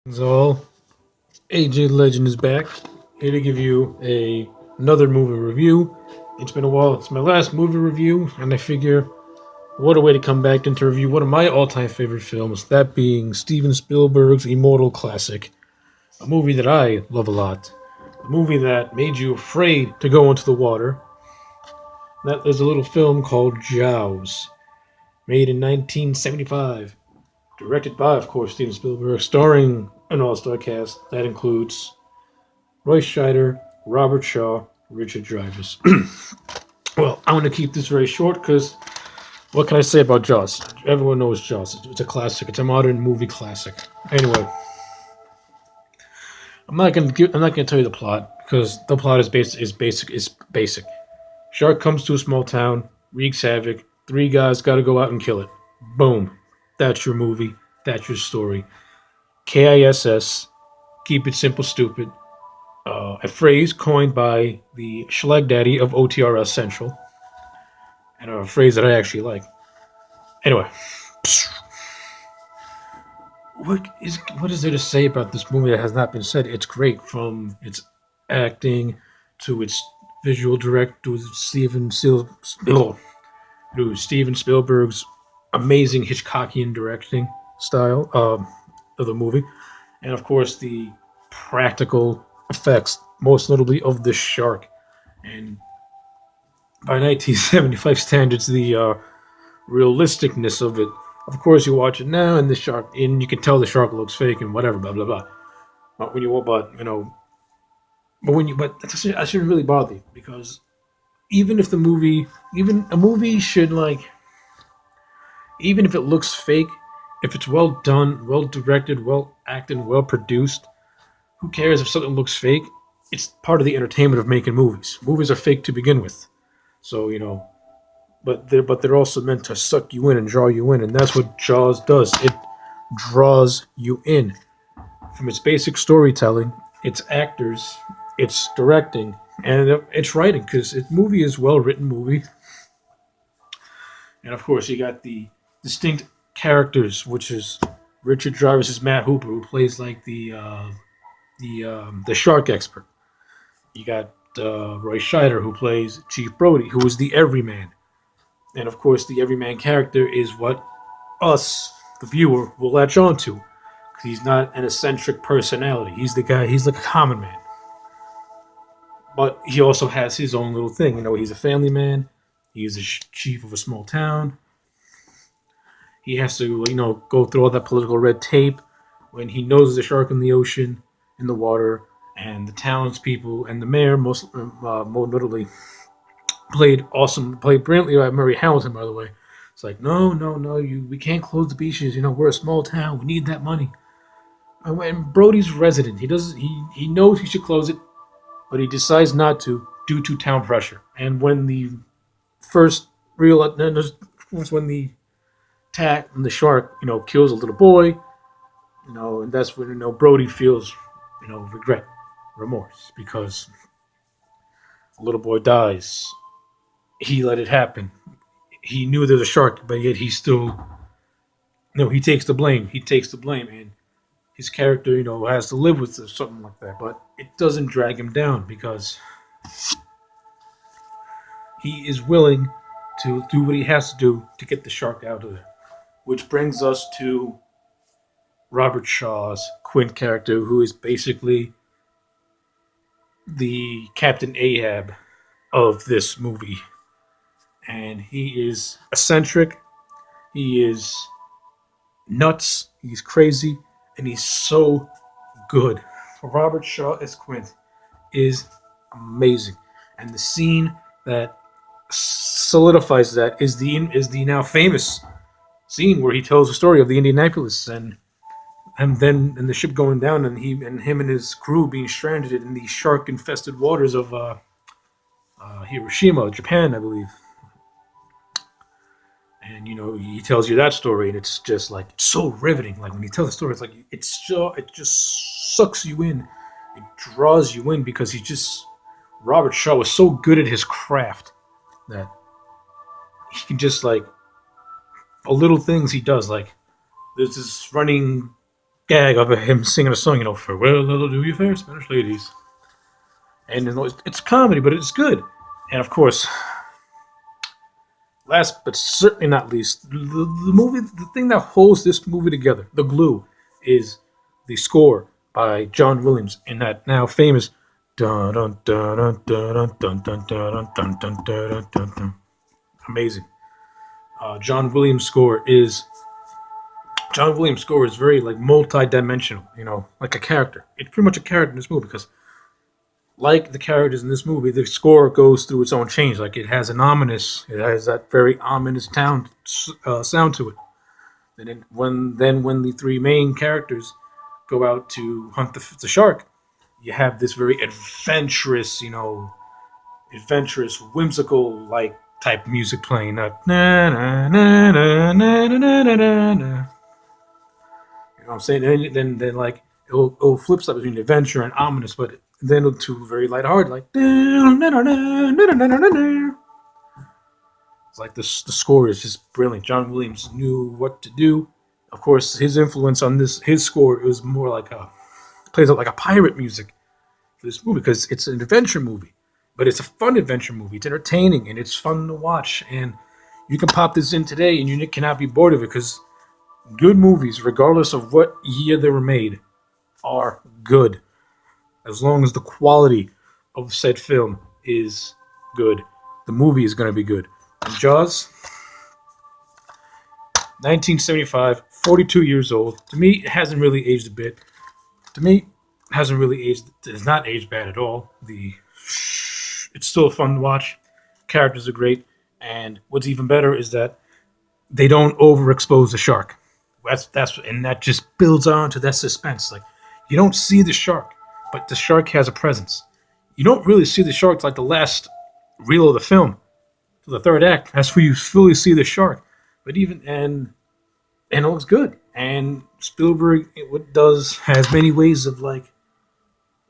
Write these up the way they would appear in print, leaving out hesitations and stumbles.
So, AJ Legend is back, here to give you another movie review. It's been a while. It's my last movie review, and I figure what a way to come back and to review one of my all-time favorite films, that being Steven Spielberg's immortal classic, a movie that I love a lot, a movie that made you afraid to go into the water. That is a little film called Jaws, made in 1975. Directed by, of course, Steven Spielberg, starring an all-star cast that includes Roy Scheider, Robert Shaw, Richard Dreyfuss. Well, I'm going to keep this very short because what can I say about Jaws? Everyone knows Jaws. It's a classic. It's a modern movie classic. Anyway, I'm not going to tell you the plot because the plot is basic. Shark comes to a small town, wreaks havoc. Three guys got to go out and kill it. Boom. That's your movie. That's your story. KISS. Keep it simple, stupid. A phrase coined by the Schlag Daddy of OTRS Central, and a phrase that I actually like. Anyway, what is there to say about this movie that has not been said? It's great, from its acting to its visual direct to Steven Spielberg's amazing Hitchcockian directing style of the movie, and of course the practical effects, most notably of the shark. And by 1975 standards, the realisticness of it. Of course, you watch it now, and the shark, and you can tell the shark looks fake and whatever, blah blah blah. But when you, but you know, but that shouldn't really bother you because even if the movie, even a movie should like, even if it looks fake, if it's well done, well directed, well acted, well produced, who cares if something looks fake? It's part of the entertainment of making movies. Movies are fake to begin with, so but they're also meant to suck you in and draw you in, and that's what Jaws does. It draws you in from its basic storytelling, its actors, its directing, and its writing. Because the movie is well written movie, and of course you got the distinct characters, which is Richard Dreyfuss is Matt Hooper, who plays like the shark expert. You got Roy Scheider, who plays Chief Brody, who is the everyman. And of course, the everyman character is what us, the viewer, will latch on to. He's not an eccentric personality. He's the guy, he's like a common man. But he also has his own little thing. He's a family man. He's a chief of a small town. He has to, go through all that political red tape when he knows there's a shark in the ocean, in the water, and the townspeople and the mayor, more notably, played brilliantly by Murray Hamilton, by the way. It's like, no, no, no, we can't close the beaches. We're a small town. We need that money. And Brody's resident. He knows he should close it, but he decides not to due to town pressure. And when the first real, when the the shark, kills a little boy, and that's when Brody feels, regret, remorse, because a little boy dies. He let it happen. He knew there's a shark, but yet he still, no, he takes the blame. He takes the blame, and his character, has to live with something like that. But it doesn't drag him down because he is willing to do what he has to do to get the shark out of there. Which brings us to Robert Shaw's Quint character, who is basically the Captain Ahab of this movie. And he is eccentric, he is nuts, he's crazy, and he's so good. Robert Shaw as Quint is amazing. And the scene that solidifies that is the now famous scene where he tells the story of the Indianapolis and then the ship going down, and him and his crew being stranded in the shark infested waters of Hiroshima, Japan, I believe. And he tells you that story, and it's just like, it's so riveting. Like when he tells the story, it's like it just sucks you in, it draws you in, because Robert Shaw was so good at his craft that he can just, like, a little things he does, like there's this running gag of him singing a song, farewell, little do you fair Spanish ladies. And it's comedy, but it's good. And of course, last but certainly not least, the thing that holds this movie together, the glue, is the score by John Williams in that now famous dun dun dun dun dun dun dun dun dun dun dun dun dun. Amazing. John Williams' score is very like multi-dimensional, like a character. It's pretty much a character in this movie because, like the characters in this movie, the score goes through its own change. Like it has that very ominous sound to it. And when the three main characters go out to hunt the shark, you have this very adventurous, whimsical like type music playing. Na na na na na na na na na na. You know what I'm saying? Then like it'll flip side between adventure and ominous, but then to very lighthearted, like it's like the score is just brilliant. John Williams knew what to do. Of course, his influence on his score is more like plays out like a pirate music for this movie because it's an adventure movie, but it's a fun adventure movie. It's entertaining and it's fun to watch, and you can pop this in today and you cannot be bored of it because good movies, regardless of what year they were made, are good as long as the quality of said film is good. The movie is going to be good. And Jaws, 1975, 42 years old. To me, it hasn't really aged a bit. To me, it hasn't really aged. It has not aged bad at all. It's still fun to watch. Characters are great, and what's even better is that they don't overexpose the shark. And that just builds on to that suspense. Like you don't see the shark, but the shark has a presence. You don't really see the shark like the last reel of the film, to the third act. That's where you fully see the shark. But and it looks good. And Spielberg has many ways of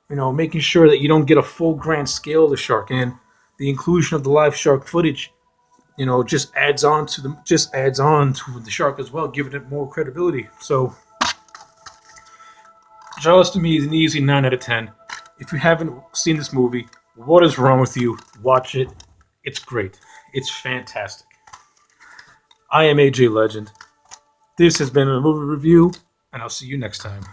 making sure that you don't get a full grand scale of the shark, and the inclusion of the live shark footage, just adds on to the shark as well, giving it more credibility. So Jaws to me is an easy 9 out of 10. If you haven't seen this movie, what is wrong with you? Watch it. It's great. It's fantastic. I am AJ Legend. This has been a movie review, and I'll see you next time.